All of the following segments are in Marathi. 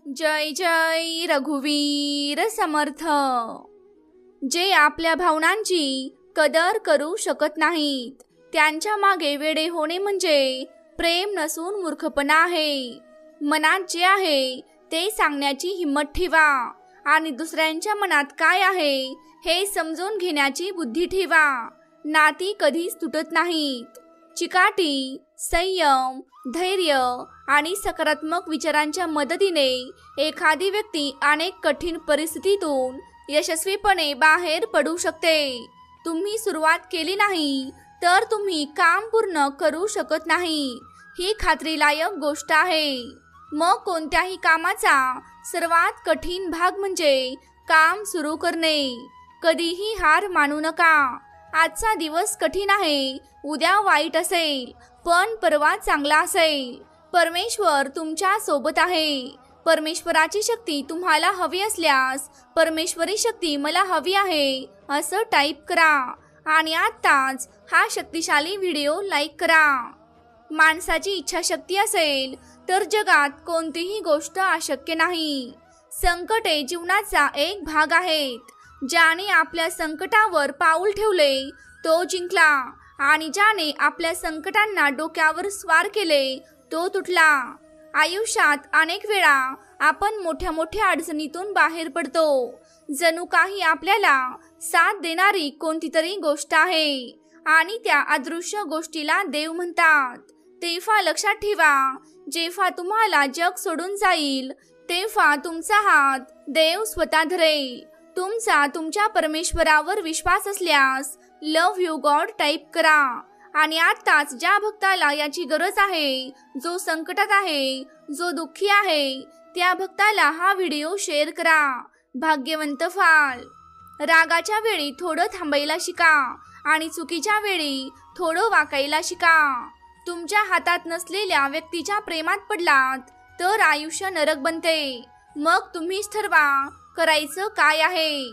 जय जय रघुवीर समर्थ। जे आपल्या भावनांची कदर करू शकत नाहीत त्यांच्या मागे वेडे होणे म्हणजे प्रेम नसून मूर्खपणा आहे। मनात जे आहे ते सांगण्याची हिम्मत ठेवा आणि दुसऱ्यांच्या मनात काय आहे हे समजून घेण्याची बुद्धी ठेवा। नाती कधीच तुटत नाहीत। चिकाटी, संयम, धैर्य आणि सकारात्मक विचारांच्या मदतीने एखादी व्यक्ती अनेक कठीण परिस्थितीतून यशस्वीपणे बाहेर पडू शकते। तुम्ही सुरुवात केली नाही तर तुम्ही काम पूर्ण करू शकत नाही, ही खात्रीलायक गोष्ट आहे। मग कोणत्याही कामाचा सर्वात कठीण भाग म्हणजे काम सुरू करणे। कधीही हार मानू नका। आजचा दिवस कठीण आहे, उद्या वाईट असेल, पण परवा चांगला असेल। परमेश्वर तुमच्या सोबत आहे। परमेश्वराची शक्ती तुम्हाला हवी असल्यास परमेश्वरी शक्ती मला हवी आहे असं टाईप करा आणि आत्ताच हा शक्तिशाली व्हिडिओ लाईक करा। माणसाची इच्छाशक्ती असेल तर जगात कोणतीही गोष्ट अशक्य नाही। संकटे जीवनाचा एक भाग आहेत। ज्याने आपल्या संकटावर पाऊल ठेवले तो जिंकला आणि ज्याने आपल्या संकटांना डोक्यावर स्वार केले तो तुटला। आयुष्यात अनेक वेळा आपण मोठ्या मोठ्या अडचणीतून बाहेर पडतो। जणू काही आपल्याला साथ देणारी कोणतीतरी गोष्ट आहे आणि त्या अदृश्य गोष्टीला देव म्हणतात। तेव्हा लक्षात ठेवा, जेव्हा तुम्हाला जग सोडून जाईल तेव्हा तुमचा हात देव स्वतः धरेल। तुमचा तुमच्या परमेश्वरावर विश्वास असल्यास लव्ह यू गॉड टाईप करा आणि आताच ज्या भक्ताला याची गरज आहे, जो संकटात आहे, जो दुःखी आहे, त्या भक्ताला हा व्हिडिओ शेअर करा। भाग्यवंत व्हाल। रागाच्या वेळी थोडं थांबायला शिका आणि चुकीच्या वेळी थोडं वाकायला शिका। तुमच्या हातात नसलेल्या व्यक्तीच्या प्रेमात पडलात तर आयुष्य नरक बनते। मग तुम्हीच ठरवा करायचं काय आहे।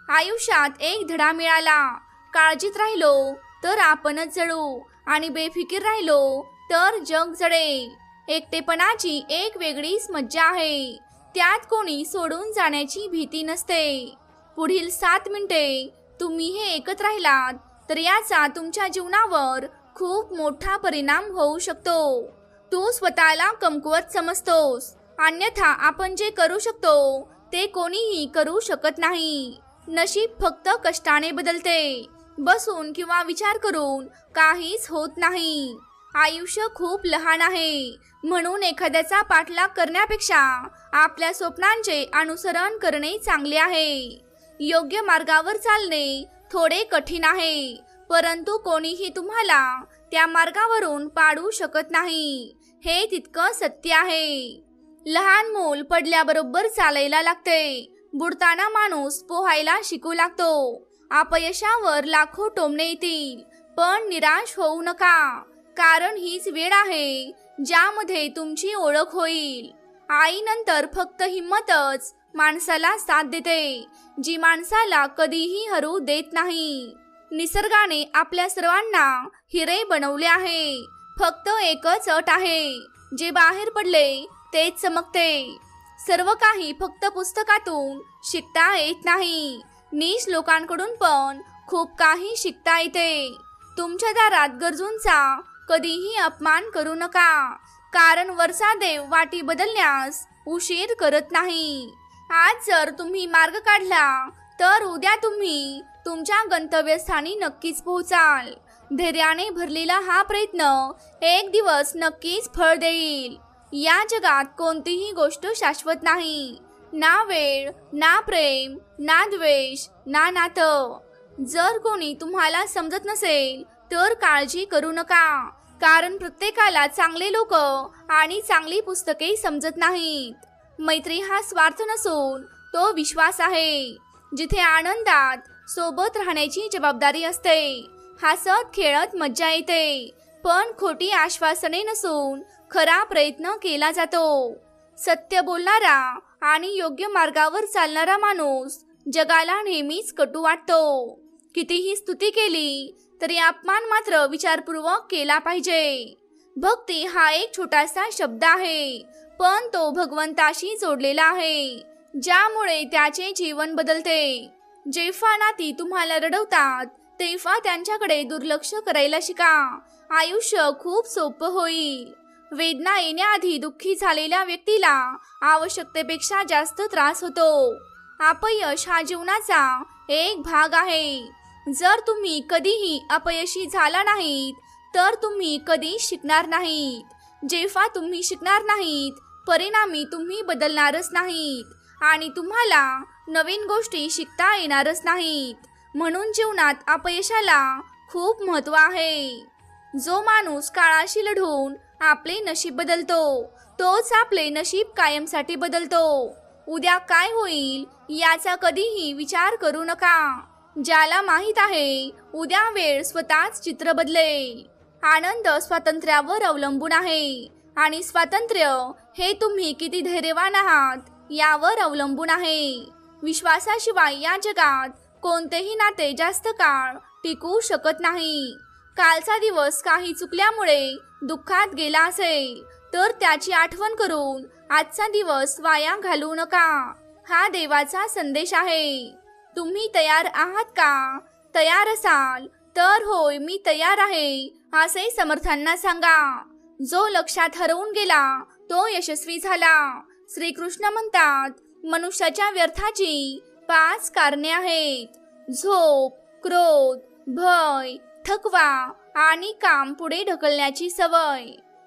आयुष्यात एक धडा मिळाला, काळजीत राहिलो तर आपणच जळू आणि बेफिकीर राहिलो तर जग जळेल। एकटेपणाची एक वेगळीच मज्जा आहे, त्यात कोणी सोडून जाण्याची भीती नसते। पुढील 7 मिनिटे तुम्ही हे ऐकत राहिलात तर याचा तुमच्या जीवनावर खूप मोठा परिणाम होऊ शकतो। तू स्वतःला कमकुवत समजतोस, अन्यथा आपण जे करू शकतो ते कोणीही करू शकत नाही। नशीब फक्त कष्टाने बदलते, बसून किंवा विचार करून काहीच होत नाही। आयुष्य खूप लहान आहे, म्हणून एखाद्याचा पाठलाग करण्यापेक्षा आपल्या स्वप्नांचे अनुसरण करणे चांगले आहे। योग्य मार्गावर चालणे थोडे कठीण आहे, परंतु कोणीही तुम्हाला त्या मार्गावरून पाडू शकत नाही, हे तितकं सत्य आहे। लहान मूल पडल्याबरोबर चालायला लागते, बुडताना माणूस पोहायला शिकू लागतो। अपयशावर लाखो टोमणे येतील, पण निराश होऊ नका, कारण हीच वेळ आहे ज्यामध्ये तुमची ओळख होईल। आईनंतर फक्त हिम्मतच माणसाला साथ देते, जी माणसाला कधीही हरू देत नाही। निसर्गाने आपल्या सर्वांना हिरे बनवले आहे, फक्त एकच अट आहे, जे बाहेर पडले तेच चमकते। सर्व काही फक्त पुस्तकातून शिकता येत नाही, नीच लोकांकडून पण खूप काही शिकता येते। तुमच्या दारात गरजूंचा कधीही अपमान करू नका, कारण वरचा देव वाटी बदलण्यास उशीर करत नाही। आज जर तुम्ही मार्ग काढला तर उद्या तुम्ही तुमच्या गंतव्यस्थानी नक्कीच पोहोचाल। धैर्याने भरलेला हा प्रयत्न एक दिवस नक्कीच फळ देईल। या जगात कोणतीही गोष्ट शाश्वत नाही, ना वेळ, ना प्रेम, ना द्वेष, ना नातं। जर कोणी तुम्हाला समजत नसेल तर काळजी करू नका, कारण प्रत्येकाला चांगले लोक आणि चांगली पुस्तके समजत नाहीत। मैत्री हा स्वार्थ नसून तो विश्वास आहे, जिथे आनंदात सोबत राहण्याची जबाबदारी असते। हसत खेळत मज्जा येते, पण खोटी आश्वासने नसून खरा प्रयत्न केला जातो। सत्य बोलणारा आणि योग्य मार्गावर चालणारा माणूस जगाला नेहमीच कटू वाटतो। कितीही स्तुती केली तरी अपमान मात्र विचारपूर्वक केला पाहिजे। भक्ती हा एक छोटासा शब्द आहे, पण तो भगवंताशी जोडलेला आहे, ज्यामुळे त्याचे जीवन बदलते. जेव्हा नाती तुम्हाला रडवतात तेव्हा त्यांच्याकडे दुर्लक्ष करायला शिका. आयुष्य खूप सोपं होईल. वेदना येण्याआधी दुःखी झालेल्या व्यक्तीला आवश्यकतेपेक्षा जास्त त्रास होतो. अपयश हा जीवनाचा एक भाग आहे. जर तुम्ही कधीही अपयशी झाला नाहीत तर तुम्ही कधी शिकणार नाहीत. जेव्हा तुम्ही शिकणार नाहीत, परिणामी तुम्ही बदलणारच नाहीत आणि तुम्हाला नवीन गोष्टी शिकता येणारच नाहीत. म्हणून जीवनात अपयशाला खूप महत्त्व आहे. जो माणूस काळाशी लढून आपले नशीब बदलतो तोच आपले नशीब कायमसाठी बदलतो. उद्या काय होईल याचा कधीही विचार करू नका. ज्याला माहित आहे उद्या वेळ स्वतःच चित्र बदलेल. आनंद स्वातंत्र्यावर अवलंबून आहे आणि स्वातंत्र्य हे तुम्ही किती धैर्यवान आहात यावर अवलंबून आहे. विश्वासाशिवाय या जगात कोणतेही नाते जास्त काळ टिकू शकत नाही. कालचा दिवस काही चुकल्यामुळे दुःखात गेला असेल तर त्याची आठवण करून आजचा दिवस वाया घालवू नका. हा देवाचा संदेश आहे. तुम्ही तयार आहात का? तयार असाल तर होय मी तयार आहे असे समर्थांना सांगा. जो लक्षात हरवून गेला तो यशस्वी झाला. श्रीकृष्ण म्हणतात, मनुष्याच्या व्यर्थाची 5 कारणे आहेत: झोप, क्रोध, भय, थकवा आणि काम पुढे ढकलण्याची सवय.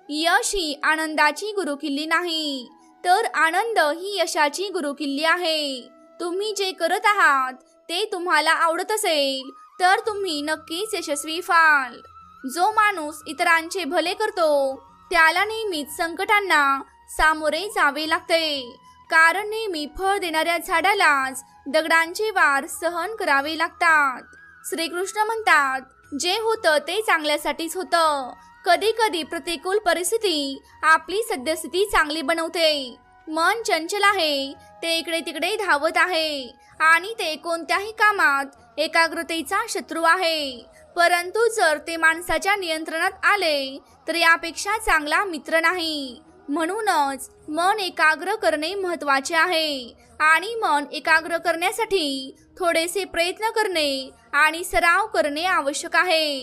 यश ही आनंदाची गुरुकिल्ली नाही, तर आनंद ही यशाची गुरुकिल्ली आहे. तुम्ही जे करत आहात ते तुम्हाला आवडत असेल तर तुम्ही नक्कीच यशस्वी व्हाल. जो माणूस इतरांचे भले करतो त्याला नेहमीच संकटांना सामोरे जावे लागते, कारण नेहमी फळ देणाऱ्या झाडालाच दगडांचे वार सहन करावे लागतात. श्रीकृष्ण म्हणतात, जे होतं ते चांगल्यासाठीच होतं. कधी कधी प्रतिकूल परिस्थिती आपली सद्यस्थिती चांगली बनवते. मन चंचल आहे, ते इकडे तिकडे धावत आहे आणि ते कोणत्याही कामात एकाग्रतेचा शत्रू आहे. परंतु जर ते माणसाच्या नियंत्रणात आले तर यापेक्षा चांगला मित्र नाही. म्हणूनच मन एकाग्र करणे महत्त्वाचे आहे आणि मन एकाग्र करण्यासाठी थोडेसे प्रयत्न करणे आणि सराव करणे आवश्यक आहे.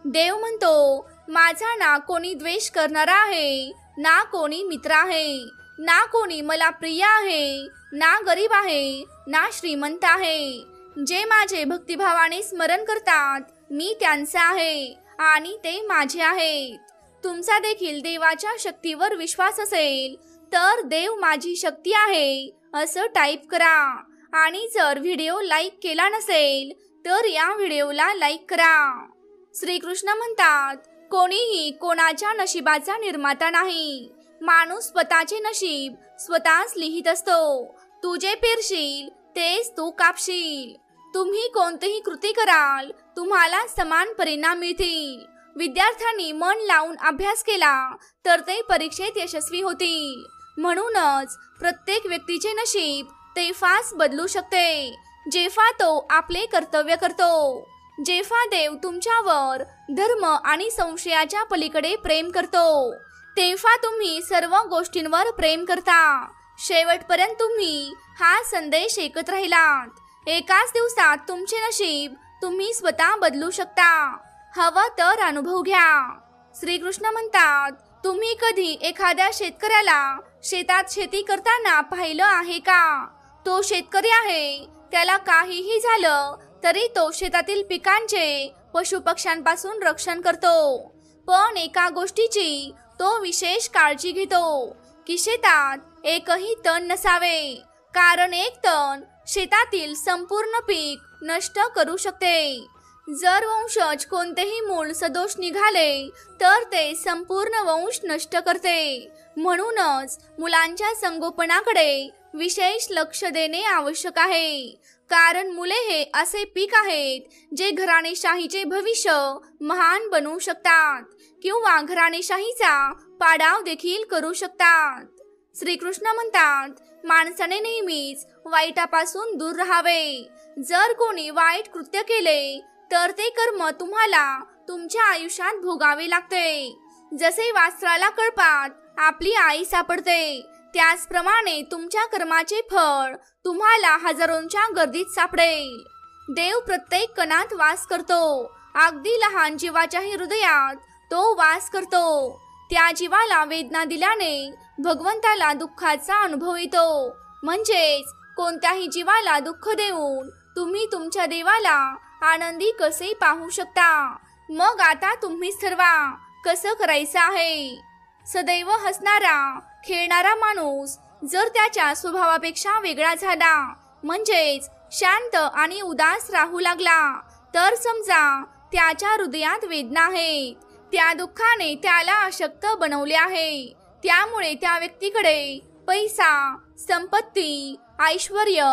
देव म्हणतो, माझा ना कोणी द्वेष करणारा आहे, ना कोणी मित्र आहे, ना कोणी मला प्रिय आहे, ना गरीब आहे, ना श्रीमंत आहे. जे माझे भक्तिभावाने स्मरण करतात मी त्यांचा आहे आणि ते माझे आहेत. तुमचा देखील देवाच्या शक्तीवर विश्वास असेल तर देव माझी शक्ती आहे असं टाईप करा. आणि जर व्हिडिओ लाईक केला नसेल तर या व्हिडिओला लाईक करा. श्रीकृष्ण म्हणतात, कोणीही कोणाच्या नशिबाचा निर्माता नाही. माणूस स्वतःचे नशीब स्वतःच लिहित असतो. तू जे पेरशील तेच तू कापशील. तुम्ही कोणतीही कृती कराल तुम्हाला समान परिणाम मिळतील. विद्यार्थ्यांनी मन लावून अभ्यास केला तर ते परीक्षेत यशस्वी होतील. म्हणूनच प्रत्येक व्यक्तीचे नशीब तेव्हाच बदलू शकते जेव्हा तो आपले कर्तव्य करतो. जेव्हा देव तुमच्यावर धर्म आणि संशयाच्या पलीकडे प्रेम करतो तेव्हा तुम्ही सर्व गोष्टींवर प्रेम करता. शेवटपर्यंत तुम्ही हा संदेश ऐकत राहिलात. एकाच दिवसात तुमचे नशीब तुम्ही स्वतः बदलू शकता. हवं तर अनुभव घ्या. श्रीकृष्ण म्हणतात, तुम्ही कधी एखाद्या शेतकऱ्याला शेतात शेती करताना पाहिलं आहे का? तो शेतकरी आहे, त्याला काहीही झालं तरी तो शेतातील पिकांचे पशुपक्ष्यांपासून रक्षण करतो. पण एका गोष्टीची तो विशेष काळजी घेतो की शेतात एकही तण नसावे, कारण एक तण शेतातील संपूर्ण पीक नष्ट करू शकते. जर वंशज कोणतेही मूळ सदोष निघाले तर ते संपूर्ण वंश नष्ट करते. म्हणूनच मुलांच्या संगोपनाकडे विशेष लक्ष देणे आवश्यक आहे, कारण मुले हे असे पीक आहेत जे घराणेशाहीचे भविष्य महान बनवू शकतात किंवा घराणेशाहीचा पाडाव देखील करू शकतात. श्रीकृष्ण म्हणतात, माणसाने नेहमीच वाईटापासून दूर राहावे. जर कोणी वाईट कृत्य केले तर ते कर्म तुम्हाला तुमच्या आयुष्यात भोगावे लागते. जसे वासराला कळपात आपली आई सापडते। त्याचप्रमाणे तुमच्या कर्माचे फळ तुम्हाला हजारोंच्या गर्दीत सापडेल। देव प्रत्येक कणात वास करतो, अगदी लहान जीवाच्याही हृदयात तो वास करतो। त्या जीवाला वेदना दिल्याने भगवंताला दुःखाचा अनुभव येतो। म्हणजेच कोणत्याही जीवाला दुःख देऊन तुम्ही तुमच्या देवाला आनंदी कसे पाहू शकता। मग आता तुम्हीच ठरवा कसं करायचं आहे। सदैव हसणारा खेळणारा माणूस जर त्याच्या स्वभावापेक्षा वेगळा झाला, म्हणजेच शांत आणि उदास राहू लागला, तर समजा त्याच्या हृदयात वेदना आहेत। त्या दुःखाने त्याला अशक्त बनवले आहे। त्यामुळे त्या व्यक्तीकडे पैसा, संपत्ती, ऐश्वर्य,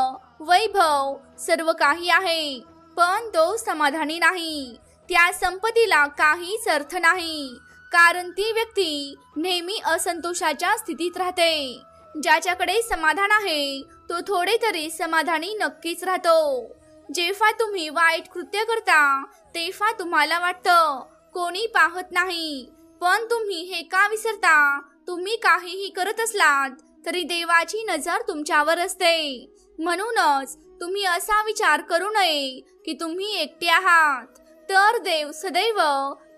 वैभव सर्व काही आहे, पण तो समाधानी नाही। त्या संपत्तीला काहीच अर्थ नाही, कारण ती व्यक्ती नेहमी असंतोषाच्या स्थितीत राहते। ज्याच्याकडे समाधान आहे तो थोडे तरी समाधानी नक्कीच राहतो। जेव्हा तुम्ही वाईट कृत्य करता तेव्हा तुम्हाला वाटतं कोणी पाहत नाही, पण तुम्ही हे का विसरता? तुम्ही काहीही करत असलात तरी देवाची नजर तुमच्यावर असते। म्हणूनच तुम्ही असा विचार करू नये की तुम्ही एकटे आहात, तर देव सदैव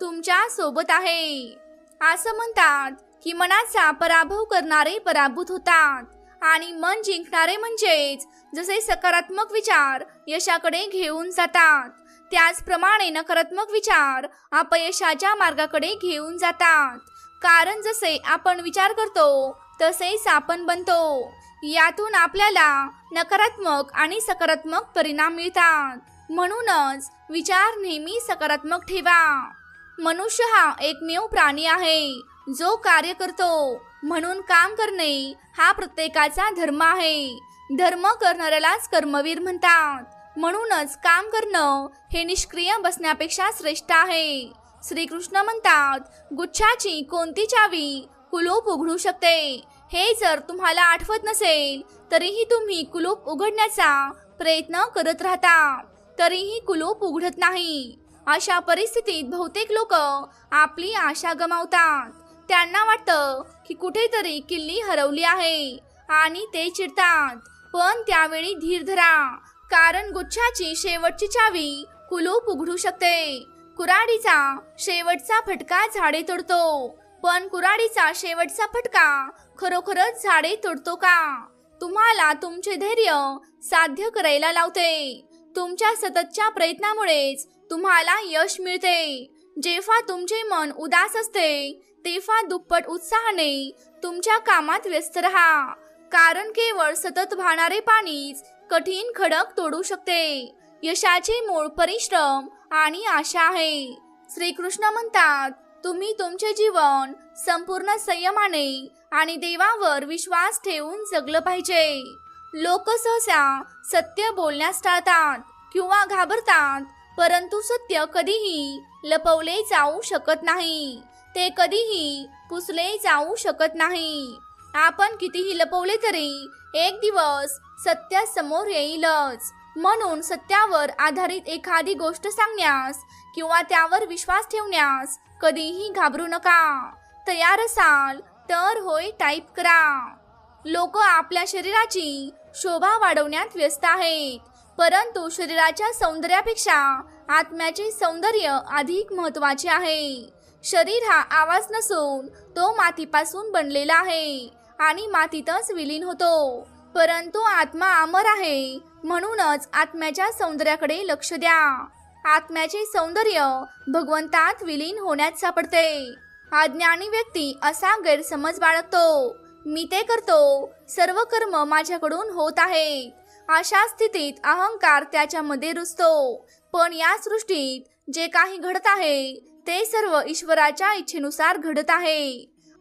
तुमच्या सोबत आहे। असं म्हणतात की मनाचा पराभव करणारे पराभूत होतात आणि मन जिंकणारे म्हणजेच जसे सकारात्मक विचार यशाकडे घेऊन जातात, त्याचप्रमाणे नकारात्मक विचार अपयशाच्या मार्गाकडे घेऊन जातात। कारण जसे आपण विचार करतो तसेच आपण बनतो। यातून आपल्याला नकारात्मक आणि सकारात्मक परिणाम मिळतात। म्हणूनच विचार नेहमी सकारात्मक ठेवा। मनुष्य हा एकमेव प्राणी आहे जो कार्य करतो, म्हणून काम करणे हा प्रत्येकाचा धर्म आहे। धर्म करणाऱ्यालाच कर्मवीर म्हणतात। म्हणूनच काम करणं हे निष्क्रिय बसण्यापेक्षा श्रेष्ठ आहे। श्रीकृष्ण म्हणतात, गुच्छाची कोणती चावी कुलूप उघडू शकते? हे जर तुम्हाला आठवत नसेल तरीही तुम्ही कुलूप उघडण्याचा प्रयत्न करत राहता, तरीही कुलूप उघडत नाही। अशा परिस्थितीत बहुतेक लोक आपली आशा गमावतात। त्यांना वाटतं की कुठेतरी किल्ली हरवली आहे आणि ते चिडतात, पण त्यावेळी धीर धरा, कारण गुच्छाची शेवटची चावी कुलूप उघडू शकते। कुऱ्हाडीचा शेवटचा फटका झाडे तोडतो, पण कुऱ्हाडीचा शेवटचा फटका खरोखरच झाडे तोडतो का? तुम्हाला तुमचे धैर्य साध्य करायला लावते। तुमच्या सततच्या प्रयत्नामुळेच तुम्हाला यश मिळते। जेव्हा तुमचे मन उदास असते तेव्हा दुप्पट उत्साहाने तुमच्या कामात व्यस्त राहा, कारण केवळ सतत वाहणारे पाणीच कठीण खडक तोडू शकते। यशाचे मूळ परिश्रम आणि आशा आहे। श्रीकृष्ण म्हणतात, तुम्ही तुमचे जीवन संपूर्ण संयमाने आणि देवावर विश्वास ठेवून जगलं पाहिजे। लोक सहसा सत्य बोलण्यास टाळतात किंवा घाबरतात, परंतु सत्य कधीही लपवले जाऊ शकत नाही, ते कधीही पुसले जाऊ शकत नाही। आपण कितीही लपवले तरी एक दिवस सत्य समोर येईलच। म्हणून सत्यावर आधारित एखादी गोष्ट सांगण्यास किंवा त्यावर विश्वास ठेवण्यास कधीही घाबरू नका। तयार असाल तर होय टाईप करा। लोक आपल्या शरीराची शोभा वाढवण्यात व्यस्त आहेत, परंतु शरीराच्या सौंदर्यापेक्षा आत्म्याचे सौंदर्य अधिक महत्त्वाचे आहे। शरीर हा आवाज नसून तो मातीपासून बनलेला आहे आणि मातीतच विलीन होतो, परंतु आत्मा अमर आहे। म्हणूनच आत्म्याच्या सौंदर्याकडे लक्ष द्या। आत्म्याचे सौंदर्य भगवंतात विलीन होण्यात सापडते। अज्ञानी व्यक्ती असा गैरसमज बाळगतो, मी ते करतो, सर्व कर्म माझ्याकडून होत आहेत। अशा स्थितीत अहंकार त्याच्यामध्ये रुजतो। पण या सृष्टीत जे काही घडत आहे ते सर्व ईश्वराच्या इच्छेनुसार घडत आहे।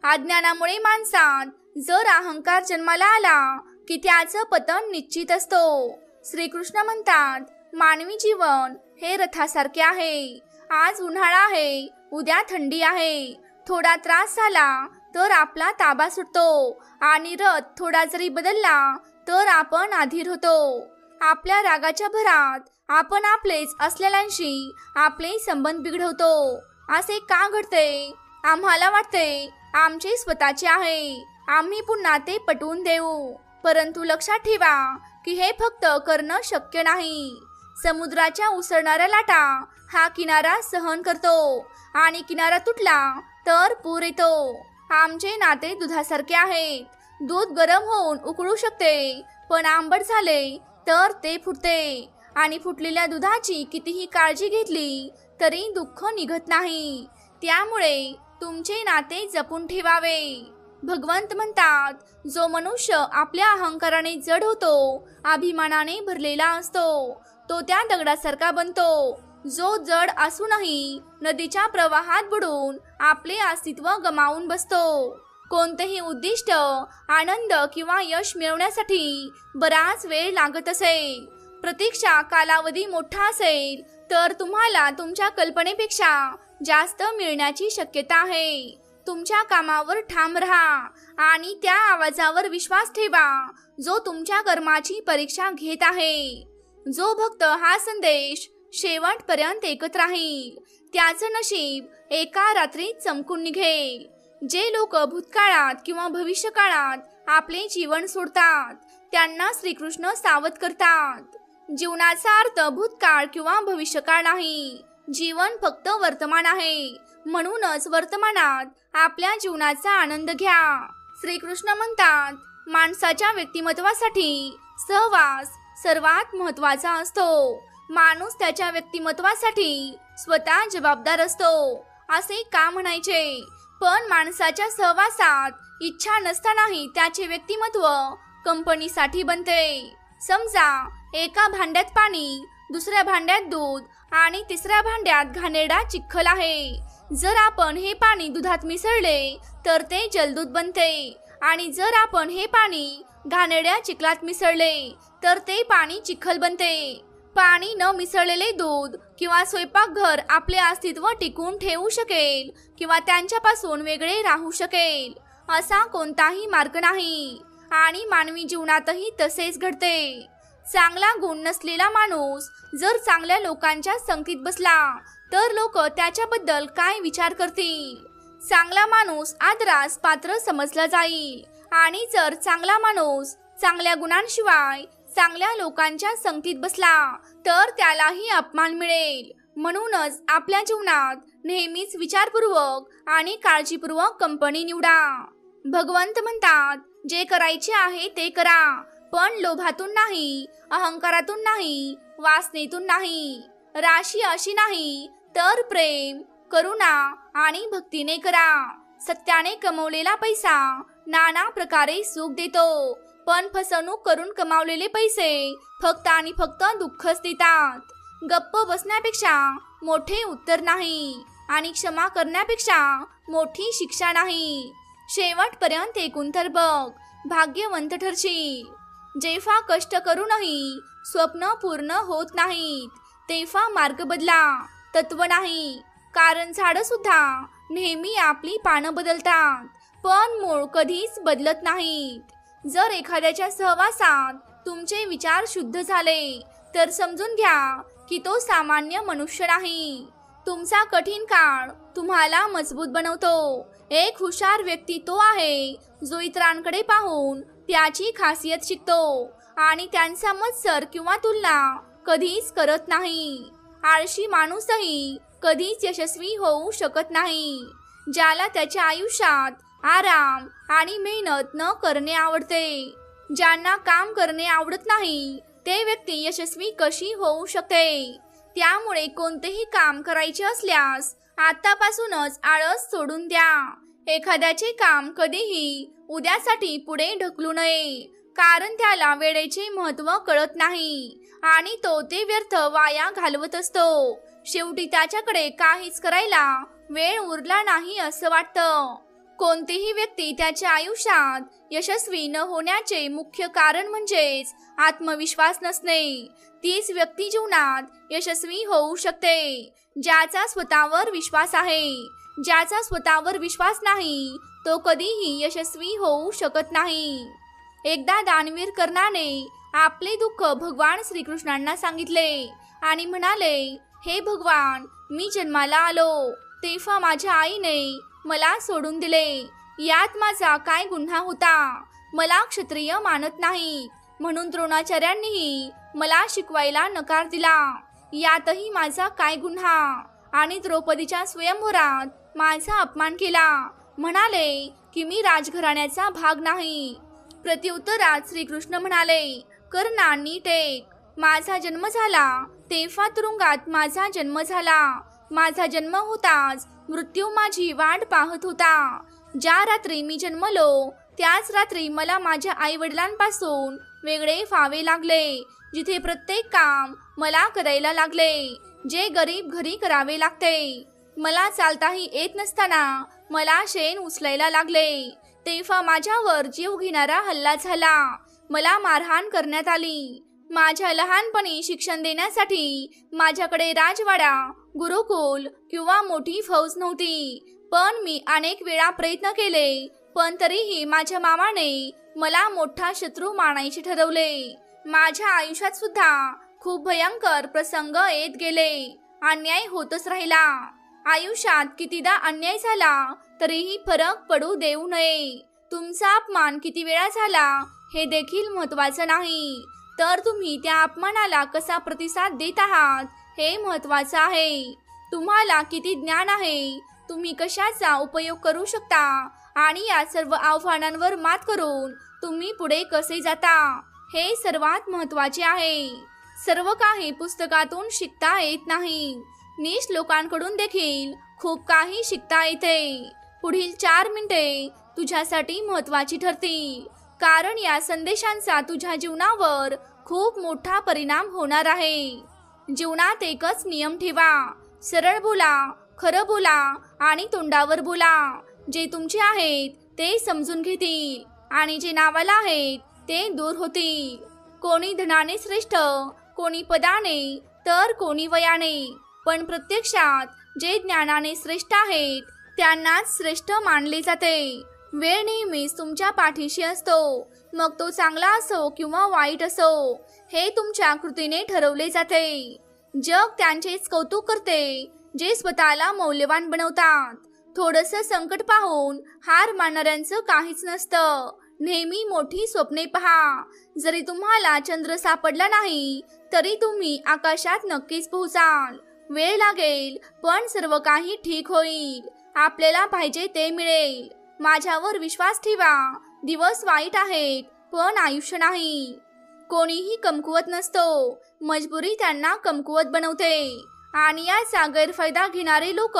अज्ञानामुळे माणसात जर अहंकार जन्माला आला की त्याचं पतन निश्चित असतो। श्रीकृष्ण म्हणतात, मानवी जीवन हे रथासारखे आहे। आज उन्हाळा आहे, उद्या थंडी आहे। थोडा त्रास झाला तर आपला ताबा सुटतो आणि रथ थोडा जरी बदलला तर आपण अधीर होतो। आपल्या रागाच्या भरात आपण आपलेच असलेल्यांशी आपले संबंध बिघडवतो। असे का घडते? आम्हाला वाटते आमचे स्वतःचे आहे, आम्ही पुन्हा ते पटवून देऊ. परंतु लक्षात ठेवा की हे फक्त करणं शक्य नाही. समुद्राच्या उसळणाऱ्या लाटा हा किनारा सहन करतो आणि किनारा तुटला तर पूर येतो. आमचे नाते दुधासारखे आहेत. दूध गरम होऊन उकळू शकते, पण आंबट झाले तर ते फुटते आणि फुटलेल्या दुधाची कितीही काळजी घेतली तरी दुःख निघत नाही. त्यामुळे तुमचे नाते जपून ठेवावे. भगवंत म्हणतात, जो मनुष्य आपल्या अहंकाराने जड होतो, अभिमानाने भरलेला असतो, तो त्या दगडासारखा बनतो, जो जड असूनही नदीच्या प्रवाहात बुडून आपले अस्तित्व गमावून बसतो. कोणतेही उद्दिष्ट, आनंद किंवा यश मिळवण्यासाठी बराच वेळ लागत असेल. प्रतीक्षा कालावधी मोठा असेल तर तुम्हाला तुमच्या कल्पनेपेक्षा जास्त मिळण्याची शक्यता आहे. तुमच्या कामावर ठाम राहा आणि त्या आवाजावर विश्वास ठेवा जो तुमच्या कर्माची परीक्षा घेत आहे. जो भक्त हा संदेश शेवटपर्यंत ऐकत राहील त्याचं नशीब एका रात्रीत चमकून निघेल. जे लोक भूतकाळात किंवा भविष्यकाळात आपले जीवन सोडतात त्यांना श्रीकृष्ण सावध करतात. जीवनाचा अर्थ भूतकाळ किंवा भविष्यकाळ नाही. जीवन फक्त वर्तमान आहे. म्हणूनच वर्तमानात आपल्या जीवनाचा आनंद घ्या. श्रीकृष्ण म्हणतात, माणसाच्या व्यक्तिमत्वासाठी सहवास सर्वात महत्त्वाचा असतो. माणूस त्याच्या व्यक्तिमत्वासाठी स्वतः जबाबदार असतो असे का म्हणायचे? पण माणसाच्या सहवासात इच्छा नसतानाही त्याचे व्यक्तिमत्व कंपनीसाठी बनते. समजा एका भांड्यात पाणी, दुसऱ्या भांड्यात दूध आणि तिसऱ्या भांड्यात घाणेरडा चिखल आहे. जर आपण हे पाणी दुधात मिसळले तर ते जलदूध बनते आणि जर आपण हे पाणी घाणेरड्या चिखलात मिसळले तर ते पाणी चिखल बनते. पाणी न मिसळलेले दूध किंवा स्वयंपाकघर आपले अस्तित्व टिकवून ठेवू शकेल किंवा त्यांच्यापासून वेगळे राहू शकेल असा कोणताही मार्ग नाही. आणि मानवी जीवनातही तसेच घडते. चांगला गुण नसलेला माणूस जर चांगल्या लोकांच्या संगतीत बसला तर लोक त्याच्याबद्दल काय विचार करतील? चांगला माणूस आदरास पात्र समजला जाईल आणि जर चांगला माणूस चांगल्या गुणांशिवाय चांगल्या लोकांच्या संगतीत बसला तर त्यालाही अपमान मिळेल. म्हणूनच आपल्या जीवनात नेहमीच विचारपूर्वक आणि काळजीपूर्वक कंपनी निवडा. भगवंत म्हणतात, जे करायचे आहे ते करा, पण लोभातून नाही, अहंकारातून नाही, वासनेतून नाही. राशी अशी नाही तर प्रेम, करुणा आणि भक्तीने करा. सत्याने कमवलेला पैसा नाना प्रकारे सुख देतो, पण फसवणूक करून कमावलेले पैसे फक्त आणि फक्त दुःखच देतात. गप्प बसण्यापेक्षा मोठे उत्तर नाही आणि क्षमा करण्यापेक्षा मोठी शिक्षा नाही. शेवटपर्यंत ऐकून तर बघ, भाग्यवंत ठरशील. जेव्हा कष्ट करूनही स्वप्न पूर्ण होत नाहीत तेव्हा मार्ग बदला, तत्व नाही. कारण झाडं सुद्धा नेहमी आपली पानं बदलतात, पण मूळ कधीच बदलत नाहीत. जर एखाद्याच्या सहवासात तुमचे विचार शुद्ध झाले तर समजून घ्या की तो सामान्य मनुष्य नाही. तुमचा कठीण काळ तुम्हाला मजबूत बनवतो. एक हुशार व्यक्ती तो आहे जो इतरांकडे पाहून त्याची खासियत शिकतो आणि त्यांचा मत्सर किंवा तुलना कधीच करत नाही. आळशी माणूसही कधीच यशस्वी होऊ शकत नाही. ज्याला त्याच्या आयुष्यात आराम आणि मेहनत न करणे आवडते, ज्यांना काम करणे आवडत नाही, ते व्यक्ती यशस्वी कशी होऊ शकते? त्यामुळे कोणतेही काम करायचे असल्यास आतापासूनच आळस सोडून द्या. एखाद्याचे काम कधीही उद्यासाठी पुढे ढकलू नये, कारण त्याला वेळेचे महत्त्व कळत नाही आणि तो ते व्यर्थ वाया घालवत असतो. शेवटी त्याच्याकडे काहीच करायला वेळ उरला नाही असं वाटतं. कोणतीही व्यक्ती त्याच्या आयुष्यात यशस्वी न होण्याचे मुख्य कारण म्हणजेच आत्मविश्वास नसणे. तीच व्यक्ती जीवनात यशस्वी होऊ शकते ज्याचा स्वतःवर विश्वास आहे. ज्याचा स्वतःवर विश्वास नाही तो कधीही यशस्वी होऊ शकत नाही. एकदा दानवीर कर्णाने आपले दुःख भगवान श्रीकृष्णांना सांगितले आणि म्हणाले, हे भगवान, मी जन्माला आलो तेव्हा माझ्या आईने मला सोडून दिले. यात माझा काय गुन्हा होता? मला क्षत्रिय मानत नाही म्हणून द्रोणाचार्यांनीही मला शिकवायला नकार दिला. यातही माझा काय गुन्हा? आणि द्रौपदीच्या स्वयंवरात माझा अपमान केला, म्हणाले की मी राजघराण्याचा भाग नाही. प्रत्युत्तरात श्रीकृष्ण म्हणाले, कर्णा नीट ऐक. माझा जन्म झाला तेव्हा तुरुंगात माझा जन्म झाला. माझा जन्म होताच मृत्यू माझी वाट पाहत होता. ज्या रात्री मी जन्मलो त्याच रात्री मला माझ्या आई वडिलांपासून वेगळे व्हावे लागले. जिथे प्रत्येक काम मला करायला लागले, जे गरीब घरी करावे लागते. मला चालताही येत नसताना मला शेण उचलायला लागले. तेव्हा माझ्यावर जीव घेणारा हल्ला झाला. मला मारहाण करण्यात आली. माझ्या लहानपणी शिक्षण देण्यासाठी माझ्याकडे राजवाडा, गुरुकुल किंवा मोठी फौज नव्हती. पण मी अनेक वेळा प्रयत्न केले, पण तरीही माझ्या मामाने मला मोठा शत्रू मानायचे ठरवले. माझ्या आयुष्यात सुद्धा खूप भयंकर प्रसंग येत गेले. अन्याय होतच राहिला. आयुष्यात कितीदा अन्याय झाला तरीही फरक पडू देऊ नये. तुमचा अपमान किती वेळा झाला हे देखील महत्त्वाचं नाही, तर तुम्ही त्या अपमानाला कसा प्रतिसाद देत आहात हे महत्त्वाचं आहे. तुम्हाला किती ज्ञान आहे, तुम्ही कशाचा उपयोग करू शकता आणि या सर्व आव्हानांवर मात करून तुम्ही पुढे कसे जाता हे सर्वात महत्त्वाचे आहे. सर्व काही पुस्तकातून शिकता येत नाही. नीच लोकांकडून देखील खूप काही शिकता येते. पुढील 4 मिनिटे तुझ्यासाठी महत्त्वाची ठरतील, कारण या संदेशांचा तुझ्या जीवनावर खूप मोठा परिणाम होणार आहे. जीवनात एकच नियम ठेवा, सरळ बोला, खरं बोला आणि तोंडावर बोला. जे तुमचे आहेत ते समजून घेतील आणि जे नावाला आहेत ते दूर होतील. कोणी धनाने श्रेष्ठ, कोणी पदाने, तर कोणी वयाने, पण प्रत्यक्षात जे ज्ञानाने श्रेष्ठ आहेत त्यांनाच श्रेष्ठ मानले जाते. वेळ नेहमीच तुमच्या पाठीशी असतो, मग तो चांगला असो किंवा वाईट असो, हे तुमच्या कृतीने ठरवले जाते. जग त्यांचेच कौतुक करते जे स्वतःला मौल्यवान बनवतात. थोडंसं संकट पाहून हार मानणाऱ्यांचं काहीच नसतं. नेहमी मोठी स्वप्ने पहा. जरी तुम्हाला चंद्र सापडला नाही तरी तुम्ही आकाशात नक्कीच पोहोचाल. वेळ लागेल पण सर्व काही ठीक होईल. आपल्याला पाहिजे ते मिळेल. माझ्यावर विश्वास ठेवा. दिवस वाईट आहेत पण आयुष्य नाही. कोणीही कमकुवत नसतो, मजबुरी त्यांना कमकुवत बनवते आणि याचा गैरफायदा घेणारे लोक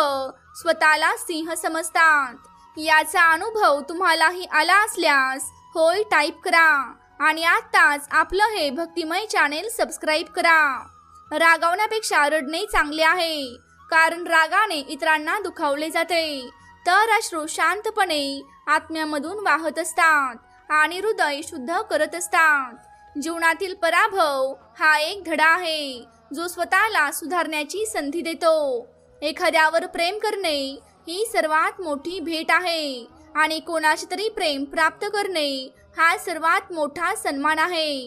स्वतःला सिंह समजतात. याचा अनुभव तुम्हालाही आला असल्यास होय टाईप करा आणि आत्ताच आपलं हे भक्तिमय चॅनेल सबस्क्राईब करा. रागावण्यापेक्षा रडणे चांगले आहे, कारण रागाने इतरांना दुखावले जाते, तर अश्रू शांतपणे आत्म्यामधून वाहत असतात आणि हृदय शुद्ध करत असतात. जीवनातील पराभव हा एक धडा आहे जो स्वतःला सुधारण्याची संधी देतो. एखाद्यावर प्रेम करणे ही सर्वात मोठी भेट आहे आणि कोणाचे तरी प्रेम प्राप्त करणे हा सर्वात मोठा सन्मान आहे.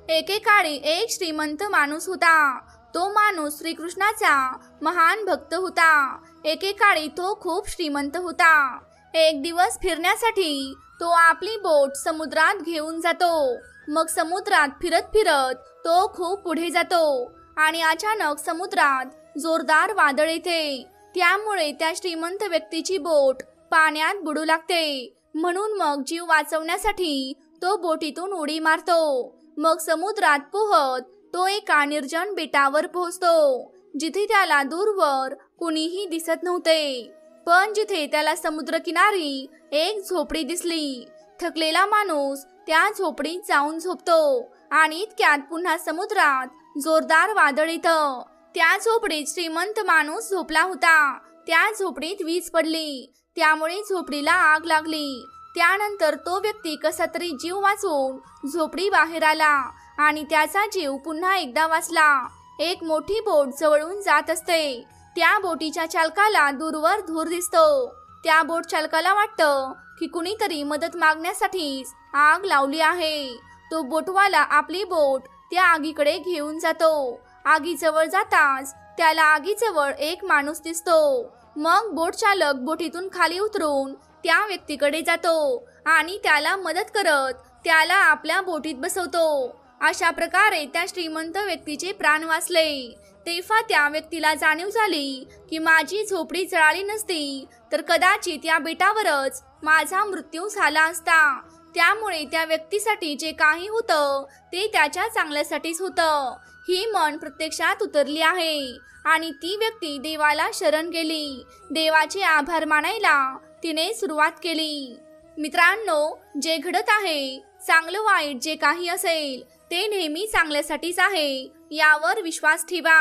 एकेकाळी एक श्रीमंत माणूस होता. तो माणूस श्रीकृष्णाचा महान भक्त होता. एकेकाळी तो खूप श्रीमंत होता. एक दिवस फिरण्यासाठी तो आपली बोट समुद्रात घेऊन जातो. मग समुद्रात फिरत फिरत तो खूप पुढे जातो आणि अचानक समुद्रात जोरदार वादळ येते. त्यामुळे त्या श्रीमंत व्यक्तीची बोट पाण्यात बुडू लागते. म्हणून मग जीव वाचवण्यासाठी तो बोटीतून उडी मारतो. मग समुद्रात पोहत तो एका निर्जन बेटावर पोहोचतो, जिथे त्याला दूरवर कुणीही दिसत नव्हते. पण जिथे त्याला समुद्रकिनारी एक झोपडी दिसली. थकलेला माणूस त्या झोपडीत जाऊन झोपतो आणि इतक्यात पुन्हा समुद्रात जोरदार वादळ येतं. त्या झोपडीत श्रीमंत माणूस झोपला होता. त्या झोपडीत वीज पडली, त्यामुळे झोपडीला आग लागली. त्यानंतर तो व्यक्ती कसा तरी जीव वाचवून झोपडी बाहेर आला आणि त्याचा जीव पुन्हा एकदा वाचला. एक मोठी बोट जवळून जात असते. त्या बोटीच्या चालकाला दूरवर धूर दिसतो. त्या बोट चालकाला वाटतं की कुणीतरी मदत मागण्यासाठीच आग लावली आहे. तो बोटवाला आपली बोट त्या आगीकडे घेऊन जातो. आगीजवळ जाताच त्याला आगीजवळ एक माणूस दिसतो. मग बोट चालक बोटीतून खाली उतरून त्या व्यक्तीकडे जातो आणि त्याला मदत करत त्याला आपल्या बोटीत बसवतो। अशा प्रकारे त्या श्रीमंत व्यक्तीचे प्राण वाचले। तेव्हा त्या व्यक्तीला जाणीव झाली की माझी झोपडी जळाली नसती तर कदाचित या बेटावरच माझा मृत्यू झाला असता। त्यामुळे त्या व्यक्तीसाठी जे काही होतं ते त्याच्या चांगल्यासाठीच होतं ही म्हण प्रत्यक्षात उतरली आहे आणि ती व्यक्ती देवाला शरण गेली। देवाचे आभार मानायला तिने सुरुवात केली। मित्रांनो, जे घडत आहे, चांगलं वाईट जे काही असेल ते नेहमी चांगल्यासाठीच आहे यावर विश्वास ठेवा।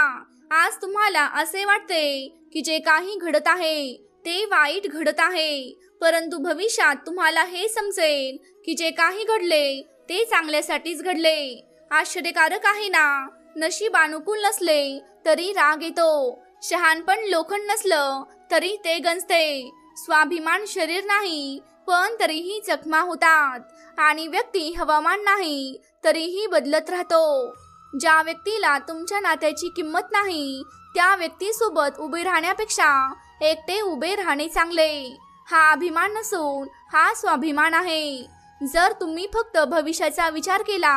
आज तुम्हाला असे वाटते की जे काही घडत आहे ते वाईट घडत आहे, परंतु भविष्यात तुम्हाला हे समजेल की जे काही घडले ते चांगल्यासाठीच घडले। आश्चर्यकारक आहे ना, नशीब अनुकूल नसले तरी राग येतो, शहाणपण लोखंड नसलं तरी ते गंजते, स्वाभिमान शरीर नाही पण तरीही जखमा होतात आणि व्यक्ती हवामान नाही तरीही बदलत राहतो। ज्या व्यक्तीला तुमच्या नात्याची किंमत नाही त्या व्यक्तीसोबत उभे राहण्यापेक्षा एकटे उभे राहणे चांगले। हा अभिमान नसून हा स्वाभिमान आहे। जर तुम्ही फक्त भविष्याचा विचार केला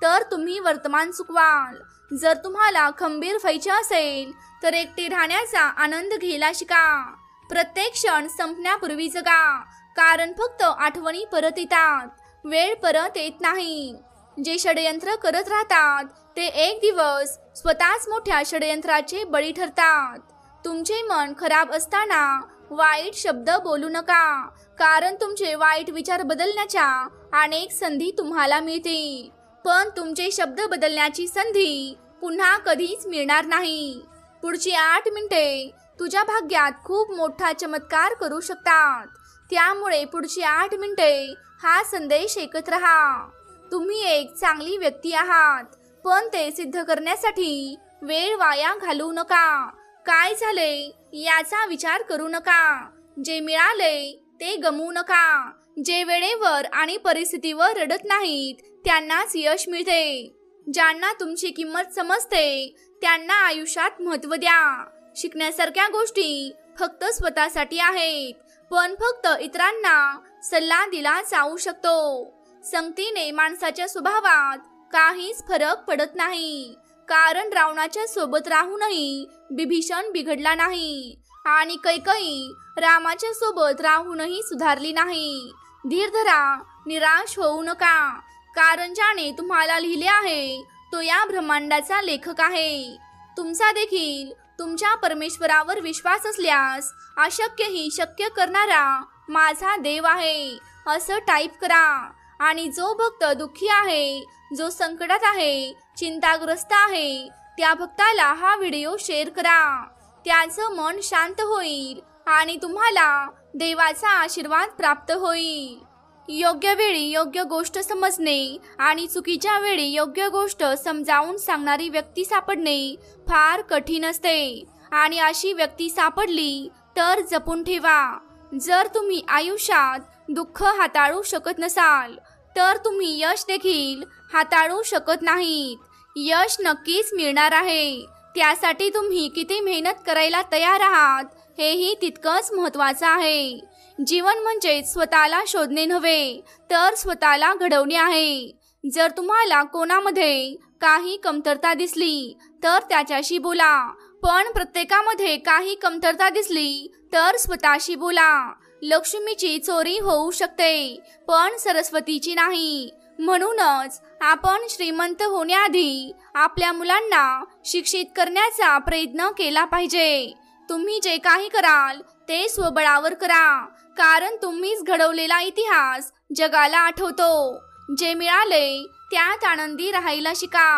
तर तुम्ही वर्तमान चुकवाल। जर तुम्हाला खंबीर व्हायचे असेल तर एकटे राहण्याचा आनंद घ्यायला शिका। प्रत्येक क्षण संपण्यापूर्वी जगा, कारण फक्त आठवणी परत येतात, वेळ परत येत नाही। जे षडयंत्र करत राहतात ते एक दिवस स्वतःच मोठ्या षडयंत्राचे बळी ठरतात। तुमचे मन खराब असताना वाईट शब्द बोलू नका, कारण तुमचे वाईट विचार बदलण्याच्या अनेक संधी तुम्हाला मिळतील, पण तुमचे शब्द बदलण्याची संधी पुन्हा कधीच मिळणार नाही। पुढची 8 मिनिटे तुझ्या भाग्यात खूप मोठा चमत्कार करू शकतात, त्यामुळे पुढची 8 मिनिटे हा संदेश ऐकत राहा। तुम्ही एक चांगली व्यक्ती आहात, पण ते सिद्ध करण्यासाठी वेळ वाया घालवू नका। काय झाले याचा विचार करू नका, जे मिळाले ते गमवू नका। जे वेळेवर आणि परिस्थितीवर रडत नाहीत त्यांनाच यश मिळते। ज्यांना तुमची किंमत समजते त्यांना आयुष्यात महत्त्व द्या। शिकण्यासारख्या गोष्टी फक्त स्वतःसाठी आहेत, पण फक्त इतरांना सल्ला दिला जाऊ शकतो। संगतीने माणसाच्या स्वभावात काहीच फरक पडत नाही, कारण रावणाच्या सोबत राहूनही बिभीषण बिघडला नाही आणि कैकई रामाच्या सोबत राहूनही सुधारली नाही। धीर धरा, निराश होऊ नका, कारण ज्याने तुम्हाला लिहिले आहे तो या ब्रह्मांडाचा लेखक आहे। तुमचा देखील तुमच्या परमेश्वरावर विश्वास असल्यास अशक्यही शक्य करणारा माझा देव आहे असं टाईप करा आणि जो भक्त दुःखी आहे, जो संकटात आहे, चिंताग्रस्त आहे त्या भक्ताला हा व्हिडिओ शेअर करा। त्याचं मन शांत होईल आणि तुम्हाला देवाचा आशीर्वाद प्राप्त होईल। योग्य वेळी योग्य गोष्ट समजणे आणि चुकीच्या वेळी योग्य गोष्ट समजावून सांगणारी व्यक्ती सापडणे फार कठीण असते आणि अशी व्यक्ती सापडली तर जपून ठेवा। जर तुम्ही आयुष्यात दुःख हाताळू शकत नसाल तर तुम्ही यश देखील हाताळू शकत नाहीत। यश नक्कीच मिळणार आहे, त्यासाठी तुम्ही किती मेहनत करायला तयार आहात हेही तितकंच महत्त्वाचं आहे। जीवन म्हणजे स्वतःला शोधणे नव्हे तर स्वतःला घडवणे आहे। जर तुम्हाला कोणामध्ये काही कमतरता दिसली तर त्याच्याशी बोला, पण प्रत्येकामध्ये काही कमतरता दिसली तर स्वतःशी बोला। लक्ष्मीची चोरी होऊ शकते पण सरस्वतीची नाही, म्हणूनच आपण श्रीमंत होण्याआधी आपल्या मुलांना शिक्षित करण्याचा प्रयत्न केला पाहिजे। तुम्ही जे काही कराल ते स्वबळावर करा, कारण तुम्हीच घडवलेला इतिहास जगाला आठवतो। जे मिळाले त्यात आनंदी राहायला शिका।